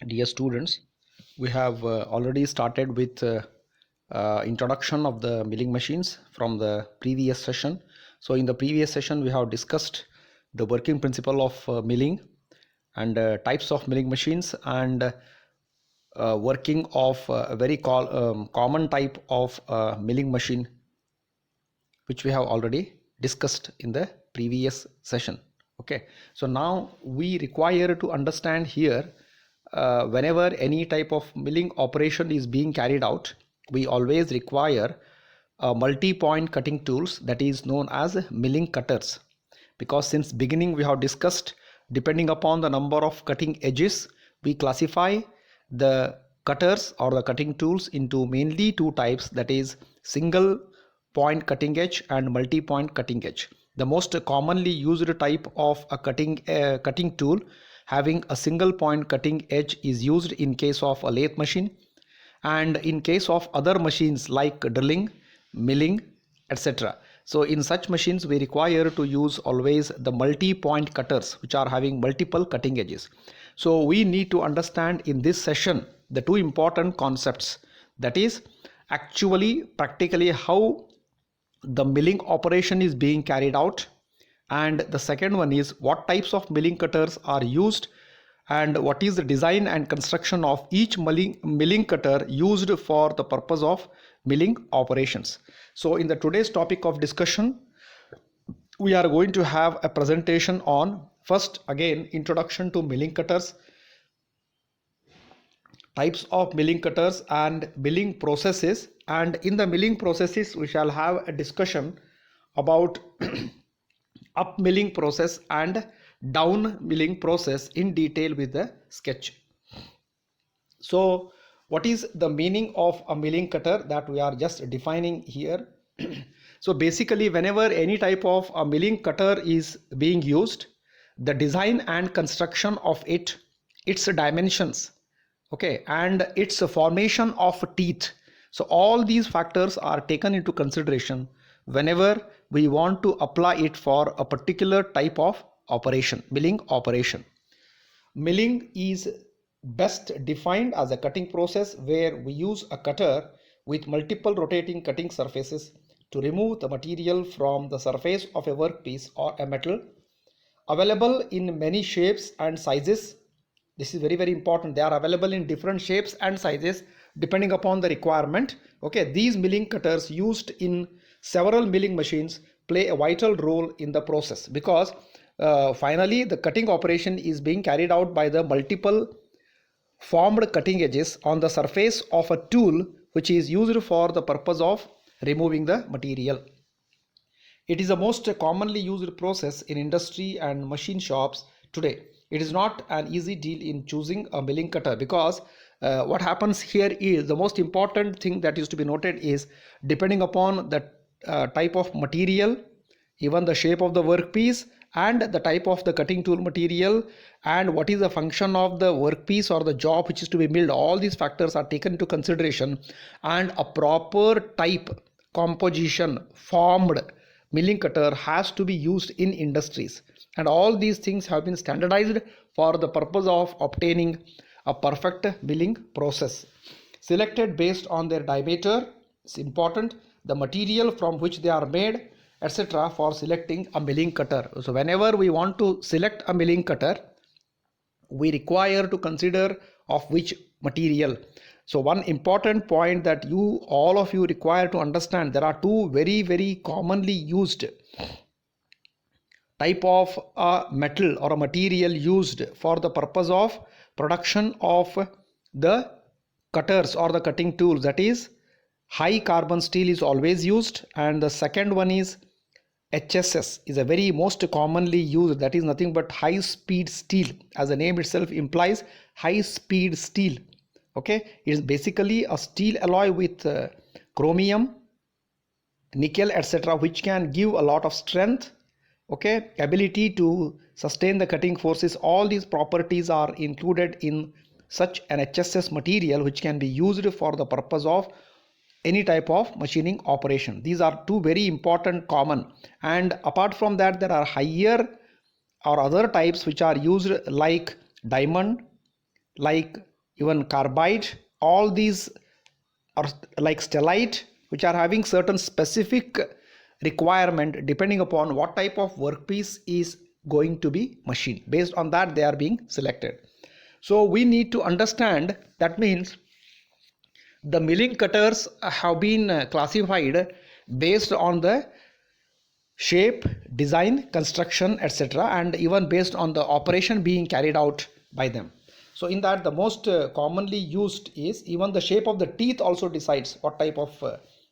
Dear students, we have already started with introduction of the milling machines from the previous session. So in the previous session we have discussed the working principle of milling and types of milling machines and working of a very common type of milling machine which we have already discussed in the previous session. Okay, so now we require to understand here whenever any type of milling operation is being carried out, we always require multi-point cutting tools, that is known as milling cutters, because since beginning we have discussed, depending upon the number of cutting edges, we classify the cutters or the cutting tools into mainly two types, that is single point cutting edge and multi-point cutting edge. The most commonly used type of a cutting tool having a single point cutting edge is used in case of a lathe machine, and in case of other machines like drilling, milling, etc. So in such machines we require to use always the multi-point cutters which are having multiple cutting edges. So we need to understand in this session the two important concepts, that is actually practically how the milling operation is being carried out, and the second one is what types of milling cutters are used and what is the design and construction of each milling cutter used for the purpose of milling operations. So in the today's topic of discussion, we are going to have a presentation on, first again, introduction to milling cutters, types of milling cutters and milling processes, and in the milling processes we shall have a discussion about up milling process and down milling process in detail with the sketch. So what is the meaning of a milling cutter, that we are just defining here. So basically whenever any type of a milling cutter is being used, the design and construction of it, its dimensions, okay, and its formation of teeth, so all these factors are taken into consideration whenever we want to apply it for a particular type of operation, milling operation. Milling is best defined as a cutting process where we use a cutter with multiple rotating cutting surfaces to remove the material from the surface of a workpiece or a metal, available in many shapes and sizes. This is very important. They are available in different shapes and sizes depending upon the requirement. Okay, these milling cutters used in several milling machines play a vital role in the process, because finally the cutting operation is being carried out by the multiple formed cutting edges on the surface of a tool which is used for the purpose of removing the material. It is the most commonly used process in industry and machine shops today. It is not an easy deal in choosing a milling cutter, because what happens here is, the most important thing that is to be noted is, depending upon the type of material, even the shape of the workpiece and the type of the cutting tool material, and what is the function of the workpiece or the job which is to be milled, all these factors are taken into consideration, and a proper type, composition, formed milling cutter has to be used in industries, and all these things have been standardized for the purpose of obtaining a perfect milling process, selected based on their diameter. It's important, the material from which they are made, etc., for selecting a milling cutter. So whenever we want to select a milling cutter, we require to consider of which material. So one important point that all of you require to understand, there are two very commonly used type of a metal or a material used for the purpose of production of the cutters or the cutting tools, that is high carbon steel is always used, and the second one is HSS is a very most commonly used, that is nothing but high speed steel, as the name itself implies, high speed steel. Okay, it is basically a steel alloy with chromium, nickel, etc., which can give a lot of strength, okay, ability to sustain the cutting forces. All these properties are included in such an HSS material, which can be used for the purpose of any type of machining operation. These are two very important common, and apart from that there are higher or other types which are used like diamond, like even carbide, all these are like stellite, which are having certain specific requirement depending upon what type of workpiece is going to be machined. Based on that, they are being selected. So we need to understand, that means the milling cutters have been classified based on the shape, design, construction, etc., and even based on the operation being carried out by them. So in that, the most commonly used is, even the shape of the teeth also decides what type of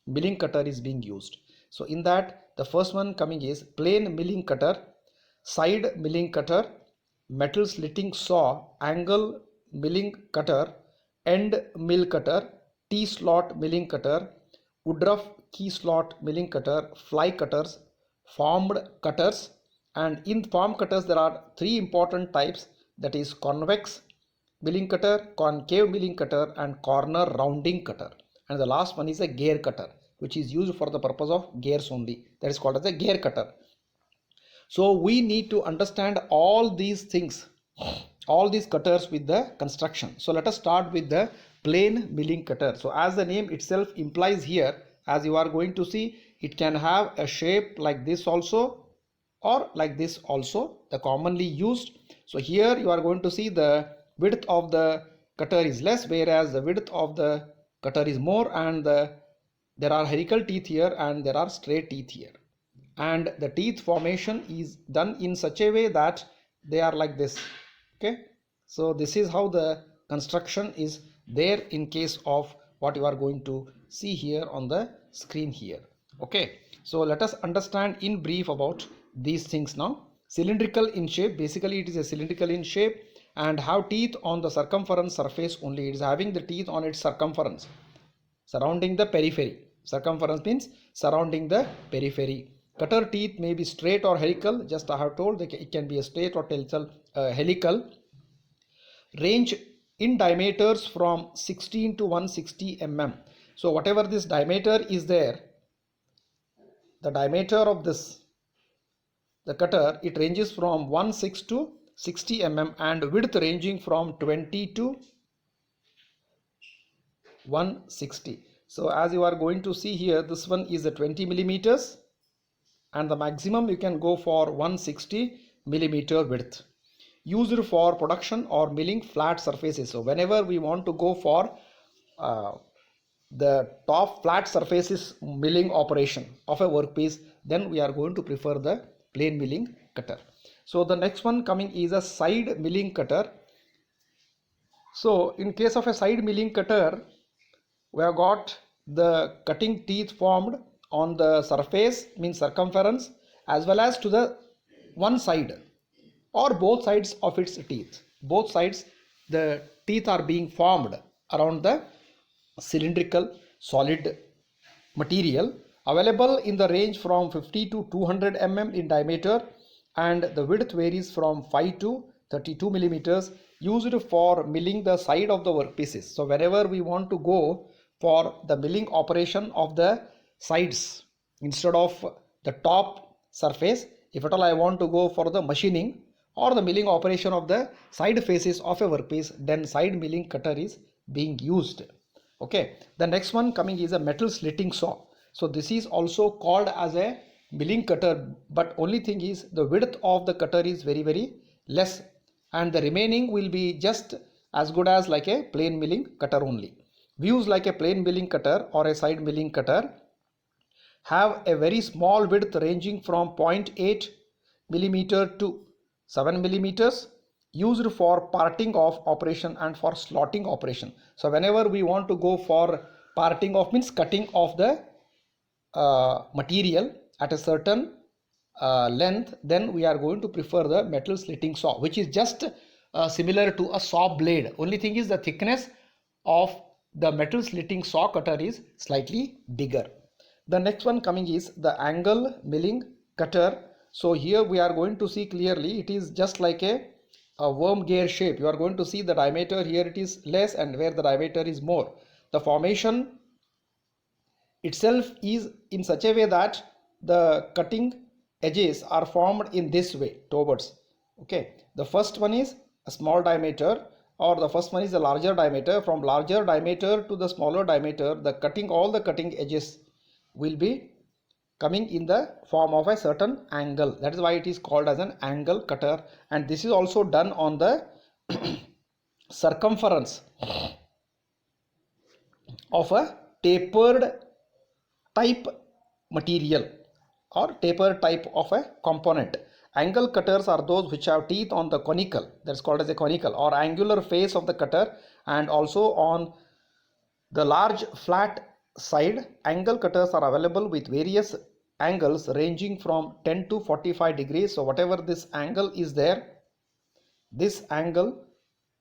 milling cutter is being used. So in that, the first one coming is plain milling cutter, side milling cutter, metal slitting saw, angle milling cutter, end mill cutter, T-slot milling cutter, Woodruff key slot milling cutter, fly cutters, formed cutters. And in form cutters there are three important types, that is convex milling cutter, concave milling cutter, and corner rounding cutter. And the last one is a gear cutter, which is used for the purpose of gears only, that is called as a gear cutter. So we need to understand all these things, all these cutters with the construction. So let us start with the plain milling cutter. So as the name itself implies here, as you are going to see, it can have a shape like this also, or like this also, the commonly used. So here you are going to see the width of the cutter is less, whereas the width of the cutter is more, and there are helical teeth here and there are straight teeth here, and the teeth formation is done in such a way that they are like this. Okay, so this is how the construction is there in case of what you are going to see here on the screen here. Okay, so let us understand in brief about these things now. Cylindrical in shape, basically it is a cylindrical in shape and have teeth on the circumference surface only. It is having the teeth on its circumference surrounding the periphery. Circumference means surrounding the periphery. Cutter teeth may be straight or helical. Just I have told it can be a straight or helical. Range in diameters from 16 to 160 mm. So whatever this diameter is there, the diameter of the cutter, it ranges from 16 to 60 mm, and width ranging from 20 to 160. So as you are going to see here, this one is a 20 millimeters, and the maximum you can go for 160 millimeter width, used for production or milling flat surfaces. So whenever we want to go for the top flat surfaces milling operation of a workpiece, then we are going to prefer the plain milling cutter. So the next one coming is a side milling cutter. So in case of a side milling cutter, we have got the cutting teeth formed on the surface, means circumference, as well as to the one side or both sides of its teeth. Both sides the teeth are being formed around the cylindrical solid material, available in the range from 50 to 200 mm in diameter, and the width varies from 5 to 32 millimeters, used for milling the side of the workpieces. So whenever we want to go for the milling operation of the sides instead of the top surface, if at all I want to go for the machining or the milling operation of the side faces of a workpiece, then side milling cutter is being used. Okay, the next one coming is a metal slitting saw. So this is also called as a milling cutter, but only thing is the width of the cutter is very less, and the remaining will be just as good as like a plain milling cutter only. Views like a plain milling cutter or a side milling cutter have a very small width ranging from 0.8 millimeter to 7 millimeters, used for parting of operation and for slotting operation. So whenever we want to go for parting of, means cutting of the material at a certain length, then we are going to prefer the metal slitting saw, which is just similar to a saw blade. Only thing is the thickness of the metal slitting saw cutter is slightly bigger. The next one coming is the angle milling cutter. So here we are going to see clearly, it is just like a worm gear shape. You are going to see the diameter here, it is less, and where the diameter is more. The formation itself is in such a way that the cutting edges are formed in this way towards. Okay, the first one is a small diameter or the first one is the larger diameter. From larger diameter to the smaller diameter, all the cutting edges will be coming in the form of a certain angle. That is why it is called as an angle cutter, and this is also done on the circumference of a tapered type material or taper type of a component. Angle cutters are those which have teeth on the conical, that's called as a conical or angular face of the cutter, and also on the large flat side. Angle cutters are available with various angles ranging from 10 to 45 degrees. So whatever this angle is there, this angle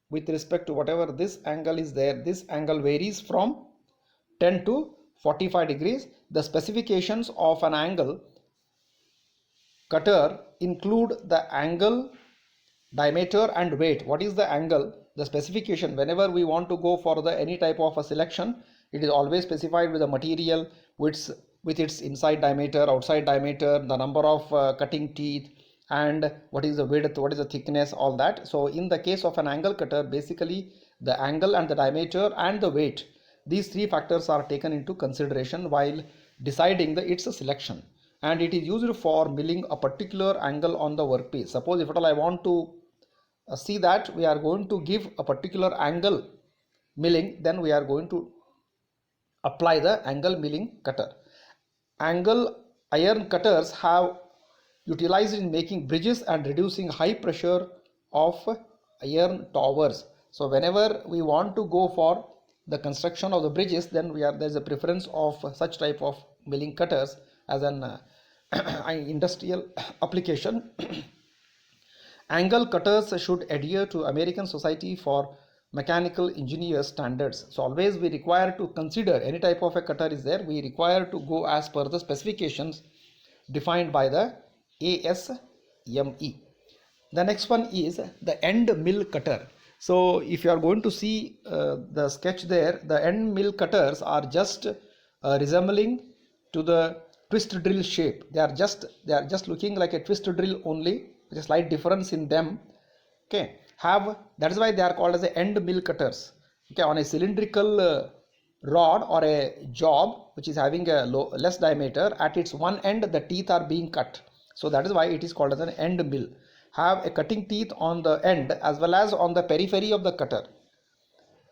with respect to whatever this angle is there, this angle varies from 10 to 45 degrees. The specifications of an angle cutter include the angle, diameter and weight. What is the angle? The specification, whenever we want to go for the any type of a selection, it is always specified with the material with its inside diameter, outside diameter, the number of cutting teeth, and what is the width, what is the thickness, all that. So in the case of an angle cutter, basically the angle and the diameter and the weight, these three factors are taken into consideration while deciding its selection, and it is used for milling a particular angle on the workpiece. Suppose if at all I want to see that we are going to give a particular angle milling, then we are going to apply the angle milling cutter. Angle iron cutters have utilized in making bridges and reducing high pressure of iron towers. So whenever we want to go for the construction of the bridges, then there's a preference of such type of milling cutters as an industrial application. Angle cutters should adhere to American Society for Mechanical Engineers standards. So always we require to consider any type of a cutter is there, we require to go as per the specifications defined by the ASME. The next one is the end mill cutter. So if you are going to see the sketch there, the end mill cutters are just resembling to the twist drill shape. They are just looking like a twist drill only, with a slight difference in them. Okay, that is why they are called as the end mill cutters. Okay, on a cylindrical rod or a job which is having a less diameter, at its one end the teeth are being cut. So that is why it is called as an end mill. Have a cutting teeth on the end as well as on the periphery of the cutter.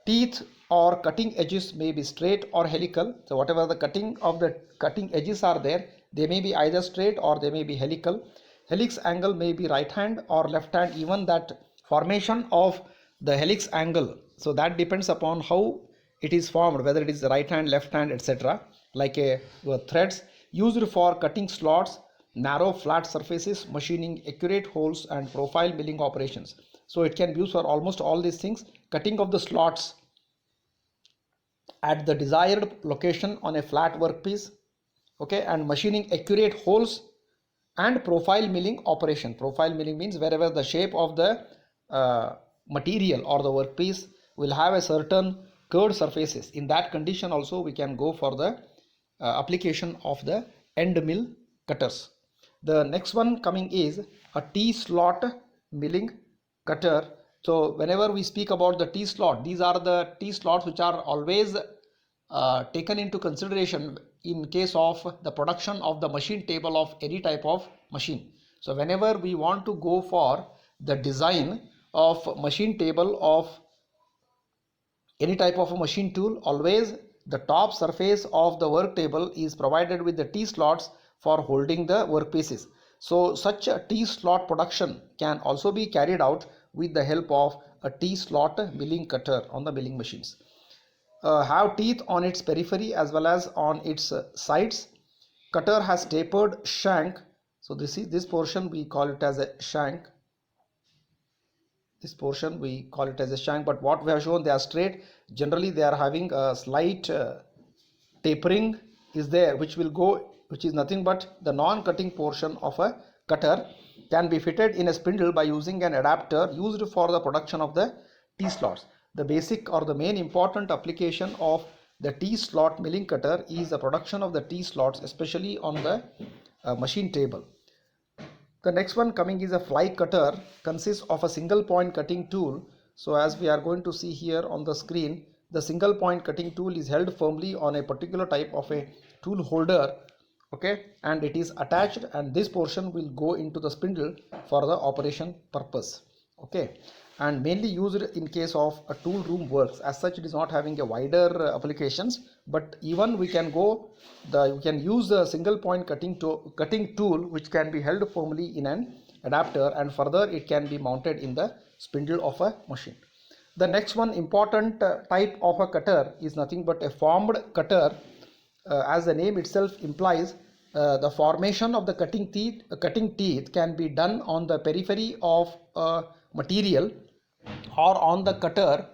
Teeth or cutting edges may be straight or helical. So whatever the cutting edges are there, they may be either straight or they may be helical. Helix angle may be right hand or left hand. Even that formation of the helix angle, so that depends upon how it is formed, whether it is the right hand, left hand, etc. Like threads used for cutting slots, narrow flat surfaces, machining accurate holes, and profile milling operations. So it can be used for almost all these things. Cutting of the slots at the desired location on a flat workpiece, okay, and machining accurate holes and profile milling operation. Profile milling means wherever the shape of the material or the workpiece will have a certain curved surfaces. In that condition also we can go for the application of the end mill cutters. The next one coming is a T-slot milling cutter. So whenever we speak about the T-slot, these are the T-slots which are always taken into consideration in case of the production of the machine table of any type of machine. So whenever we want to go for the design of machine table of any type of a machine tool, always the top surface of the work table is provided with the T-slots for holding the workpieces. So such a T-slot production can also be carried out with the help of a T-slot milling cutter on the milling machines. Have teeth on its periphery as well as on its sides. Cutter has tapered shank. So this portion we call it as a shank. This portion we call it as a shank, but what we have shown, they are straight. Generally they are having a slight tapering is there, which is nothing but the non-cutting portion of a cutter can be fitted in a spindle by using an adapter used for the production of the T-slots. The basic or the main important application of the T-slot milling cutter is the production of the T-slots, especially on the machine table. The next one coming is a fly cutter, consists of a single point cutting tool So as we are going to see here on the screen, the single point cutting tool is held firmly on a particular type of a tool holder, okay, and it is attached, and this portion will go into the spindle for the operation purpose, okay, and mainly used in case of a tool room works. As such, it is not having a wider applications, but even we can use the single point cutting tool which can be held firmly in an adapter, and further it can be mounted in the spindle of a machine. The next one important type of a cutter is nothing but a formed cutter. As the name itself implies, the formation of the cutting teeth can be done on the periphery of a material or on the cutter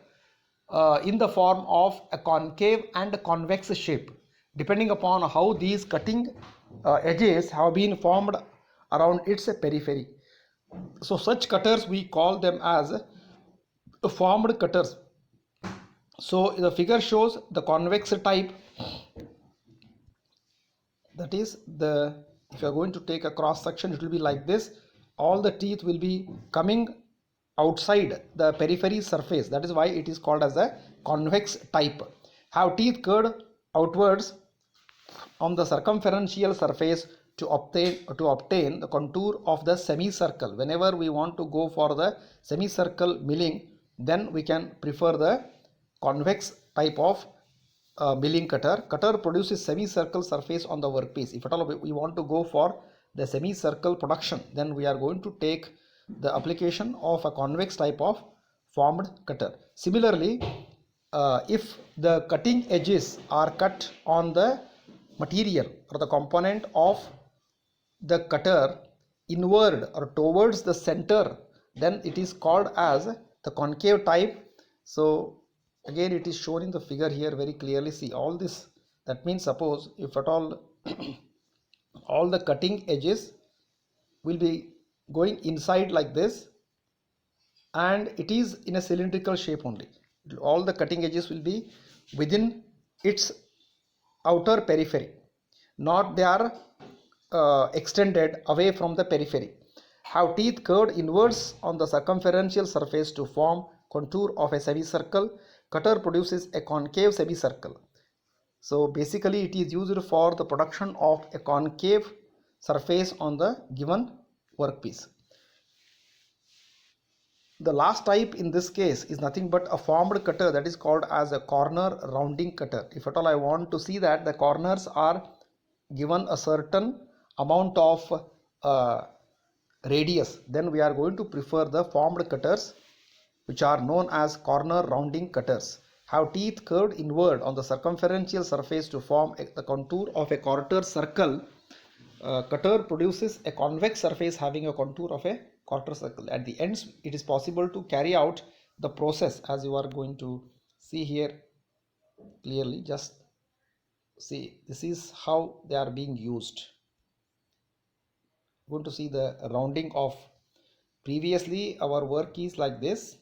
in the form of a concave and a convex shape, depending upon how these cutting edges have been formed around its periphery. So such cutters we call them as formed cutters. So the figure shows the convex type, that is, if you are going to take a cross section, it will be like this. All the teeth will be coming outside the periphery surface. That is why it is called as a convex type. Have teeth curved outwards on the circumferential surface to obtain the contour of the semicircle. Whenever we want to go for the semicircle milling, then we can prefer the convex type of milling cutter. Cutter produces semicircle surface on the workpiece. If at all we want to go for the semicircle production, then we are going to take the application of a convex type of formed cutter. Similarly, if the cutting edges are cut on the material or the component of the cutter inward or towards the center, then it is called as the concave type. So again, it is shown in the figure here very clearly. See all this. That means, suppose if at all all the cutting edges will be going inside like this, and it is in a cylindrical shape only. All the cutting edges will be within its outer periphery, not they are extended away from the periphery. Have teeth curved inwards on the circumferential surface to form contour of a semicircle. Cutter produces a concave semicircle. So basically it is used for the production of a concave surface on the given workpiece. The last type in this case is nothing but a formed cutter, that is called as a corner rounding cutter. If at all I want to see that the corners are given a certain amount of radius, then we are going to prefer the formed cutters, which are known as corner rounding cutters. Have teeth curved inward on the circumferential surface to form the contour of a quarter circle. Cutter produces a convex surface having a contour of a quarter circle. At the ends, it is possible to carry out the process as you are going to see here clearly. Just see, this is how they are being used. Going to see the rounding off. Previously our work is like this,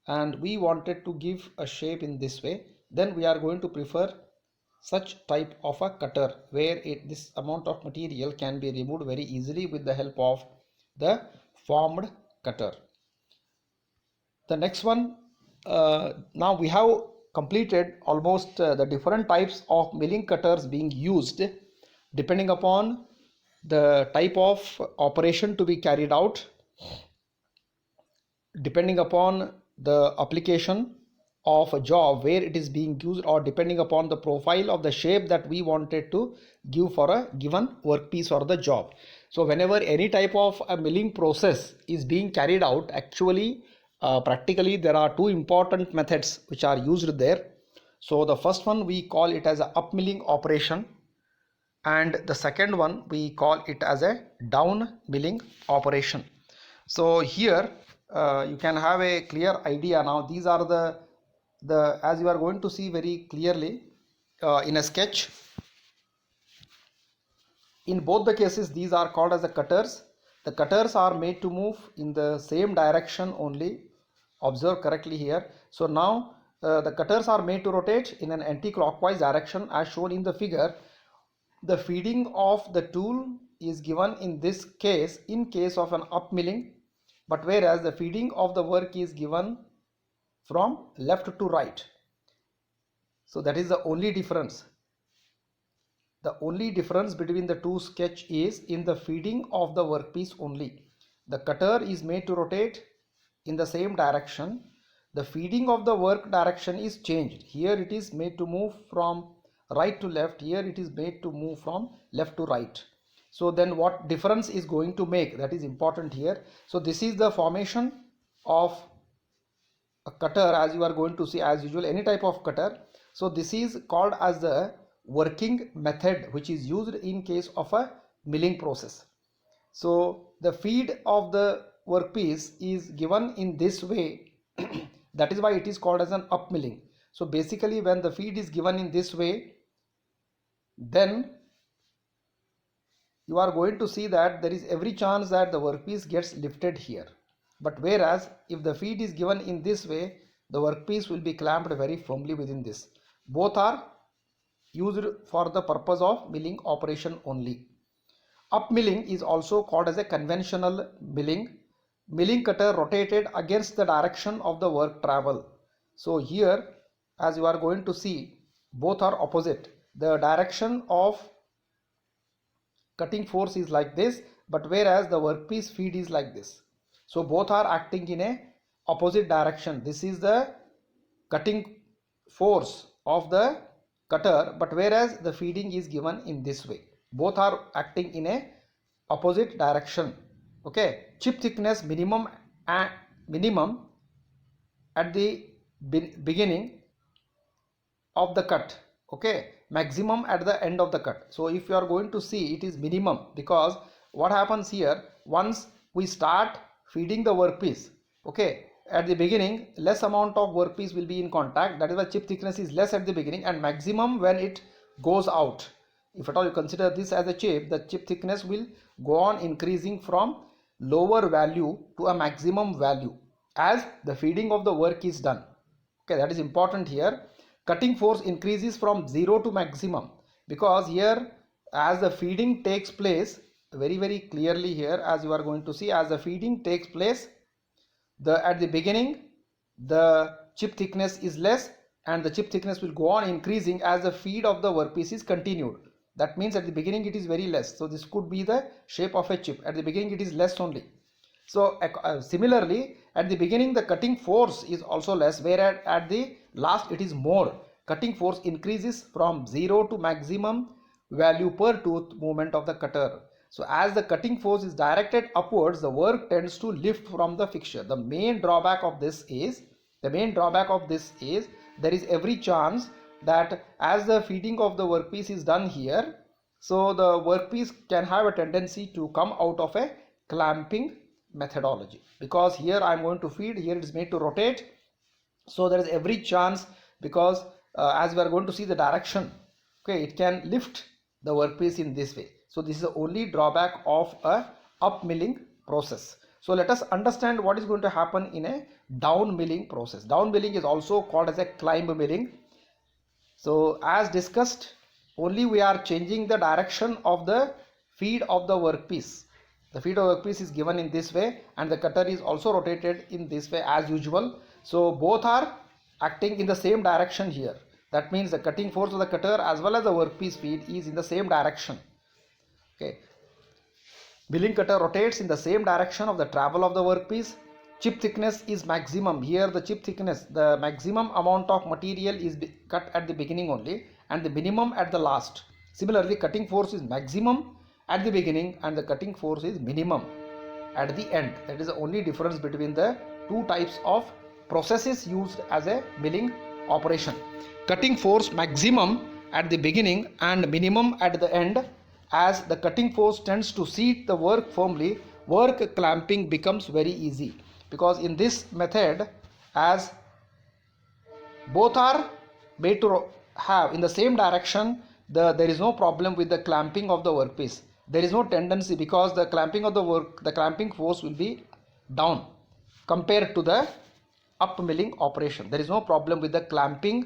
and we wanted to give a shape in this way, then we are going to prefer such type of a cutter where this amount of material can be removed very easily with the help of the formed cutter. The next one, now we have completed almost the different types of milling cutters being used depending upon the type of operation to be carried out, depending upon the application of a job where it is being used, or depending upon the profile of the shape that we wanted to give for a given workpiece or the job. So whenever any type of a milling process is being carried out, actually practically there are two important methods which are used there. So the first one we call it as a up milling operation, and the second one we call it as a down milling operation. So here you can have a clear idea. Now these are the as you are going to see very clearly in a sketch. In both the cases, these are called as the cutters. The cutters are made to move in the same direction only. Observe correctly here. So now the cutters are made to rotate in an anti-clockwise direction as shown in the figure. The feeding of the tool is given in this case in case of an up milling. but whereas the feeding of the work is given from left to right. So that is the only difference. The only difference between the two sketch is in the feeding of the workpiece only. The cutter is made to rotate in the same direction. The feeding of the work direction is changed. Here it is made to move from right to left. Here it is made to move from left to right. So then what difference is going to make? That is important here. So this is the formation of a cutter, as you are going to see as usual, any type of cutter. So this is called as the working method which is used in case of a milling process. So the feed of the workpiece is given in this way. That is why it is called as an up milling. So basically when the feed is given in this way, then you are going to see that there is every chance that the workpiece gets lifted here. But whereas if the feed is given in this way, the workpiece will be clamped very firmly within this. Both are used for the purpose of milling operation only. Up milling is also called as a conventional milling. Milling cutter rotated against the direction of the work travel. So here, as you are going to see, both are opposite. The direction of cutting force is like this, but whereas the workpiece feed is like this. So both are acting in a opposite direction. This is the cutting force of the cutter, but whereas the feeding is given in this way. Both are acting in a opposite direction. Okay, chip thickness minimum at the beginning of the cut. Okay, maximum at the end of the cut. So if you are going to see, it is minimum, because what happens here, once we start feeding the workpiece, okay, at the beginning less amount of workpiece will be in contact. That is why chip thickness is less at the beginning, and maximum when it goes out. If at all you consider this as a chip, the chip thickness will go on increasing from lower value to a maximum value as the feeding of the work is done. Okay, that is important here. Cutting force increases from 0 to maximum, because here as the feeding takes place, very clearly here, as you are going to see, as the feeding takes place, at the beginning the chip thickness is less, and the chip thickness will go on increasing as the feed of the workpiece is continued. That means at the beginning it is very less. So this could be the shape of a chip. At the beginning it is less only. So similarly, at the beginning the cutting force is also less, whereas at the last it is more. Cutting force increases from 0 to maximum value per tooth movement of the cutter. So as the cutting force is directed upwards, the work tends to lift from the fixture. The main drawback of this is there is every chance that as the feeding of the workpiece is done here, so the workpiece can have a tendency to come out of a clamping methodology, because here I am going to feed, here it is made to rotate. So there is every chance, because as we are going to see the direction, okay, it can lift the workpiece in this way. So this is the only drawback of a up milling process. So let us understand what is going to happen in a down milling process. Down milling is also called as a climb milling. So as discussed, only we are changing the direction of the feed of the workpiece. The feed of the workpiece is given in this way, and the cutter is also rotated in this way as usual. So both are acting in the same direction here. That means the cutting force of the cutter as well as the workpiece feed is in the same direction. Okay, milling cutter rotates in the same direction of the travel of the workpiece. Chip thickness is maximum. Here the chip thickness, the maximum amount of material is cut at the beginning only, and the minimum at the last. Similarly, cutting force is maximum at the beginning and the cutting force is minimum at the end. That is the only difference between the two types of processes used as a milling operation. Cutting force maximum at the beginning and minimum at the end. As the cutting force tends to seat the work firmly, work clamping becomes very easy, because in this method, as both are made to have in the same direction, there is no problem with the clamping of the workpiece. There is no tendency, because the clamping of the clamping force will be down compared to the up milling operation. There is no problem with the clamping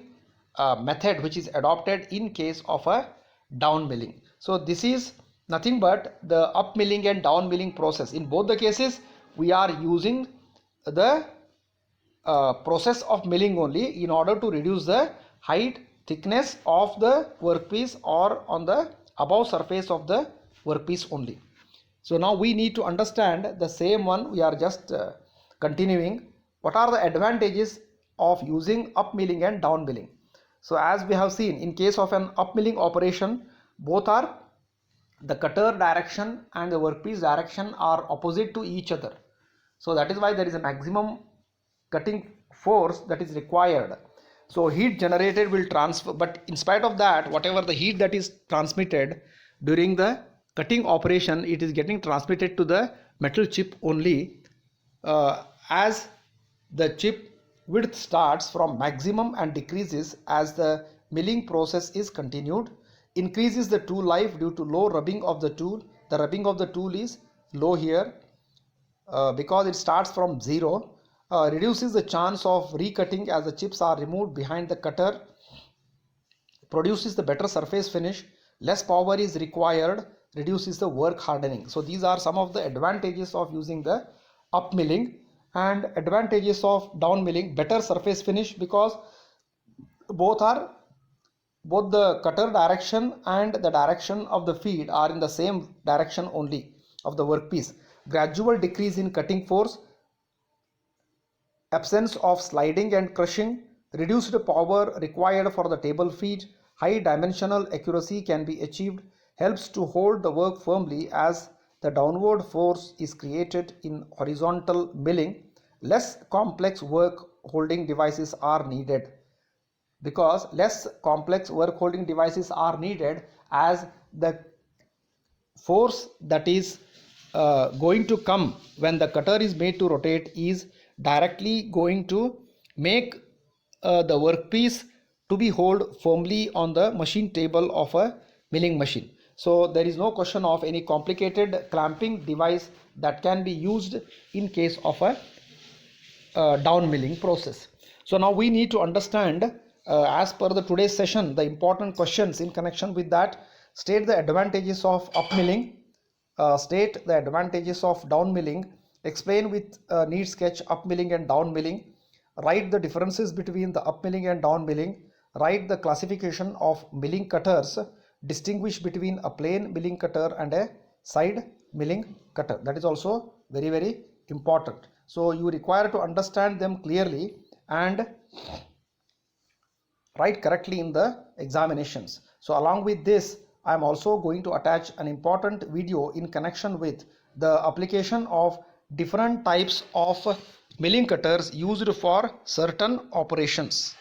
method which is adopted in case of a down milling. So this is nothing but the up milling and down milling process. In both the cases, we are using the process of milling only in order to reduce the height, thickness of the workpiece or on the above surface of the workpiece only. So now we need to understand the same one. We are just continuing. What are the advantages of using up milling and down milling? So as we have seen, in case of an up milling operation, both are the cutter direction and the workpiece direction are opposite to each other. So that is why there is a maximum cutting force that is required. So heat generated will transfer, but in spite of that, whatever the heat that is transmitted during the cutting operation, it is getting transmitted to the metal chip only, as the chip width starts from maximum and decreases as the milling process is continued. Increases the tool life due to low rubbing of the tool. The rubbing of the tool is low here because it starts from 0. Reduces the chance of recutting as the chips are removed behind the cutter. Produces the better surface finish. Less power is required. Reduces the work hardening. So these are some of the advantages of using the up milling, and advantages of down milling: better surface finish, because both the cutter direction and the direction of the feed are in the same direction only of the workpiece. Gradual decrease in cutting force. Absence of sliding and crushing. Reduced power required for the table feed. High dimensional accuracy can be achieved. Helps to hold the work firmly as the downward force is created in horizontal milling. Less complex work holding devices are needed, because less complex work holding devices are needed, as the force that is going to come when the cutter is made to rotate is directly going to make the workpiece to be held firmly on the machine table of a milling machine. So there is no question of any complicated clamping device that can be used in case of a down milling process. So now we need to understand, as per the today's session, the important questions in connection with that. State the advantages of up milling. State the advantages of down milling. Explain with neat sketch up milling and down milling. Write the differences between the up milling and down milling. Write the classification of milling cutters. Distinguish between a plain milling cutter and a side milling cutter. That is also very, very important. So you require to understand them clearly and write correctly in the examinations. So along with this, I am also going to attach an important video in connection with the application of different types of milling cutters used for certain operations.